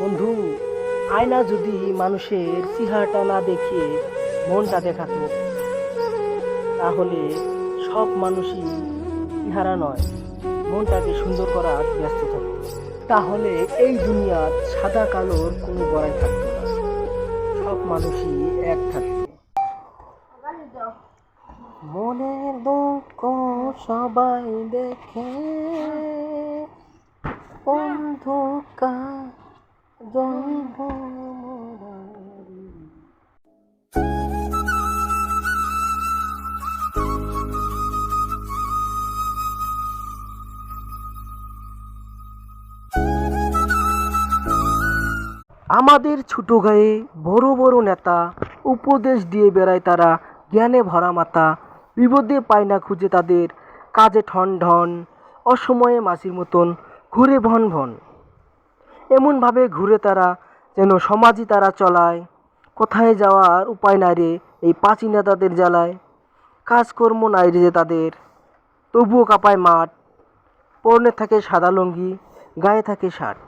বন্ধু, আয়না যদি মানুষের চেহারাটা না দেখিয়ে মনটা দেখাতো, তাহলে সব মানুষই চেহারা নয়, মনটাকে সুন্দর করার ব্যস্ত থাকতো। তাহলে এই দুনিয়ার সাদা কালোর কোনো বড়াই থাকতো না, সব মানুষই এক থাকতো। মনের দুঃখ সবাই দেখে, অন্ধকার জন্ম মোরারি। আমাদের ছোট গায়ে বড় বড় নেতা উপদেশ দিয়ে বেড়ায় তারা, জ্ঞানে ভরা মাতা, বিপদে পায় না খুঁজে তাদের, কাজে ঠন ঢন, অসময়ে মাছির মতন ঘুরে ভন ভন। এমনভাবে ঘুরে তারা যেন সমাজই তারা চলায়, কোথায় যাওয়ার উপায় নাই রে এই পাঁচি নেতাদের জ্বালায়। কাজকর্ম নাই রে যে তাদের, তবুও কাঁপায় মাঠ, পরনে থাকে সাদা লুঙ্গি, গায়ে থাকে শার্ট।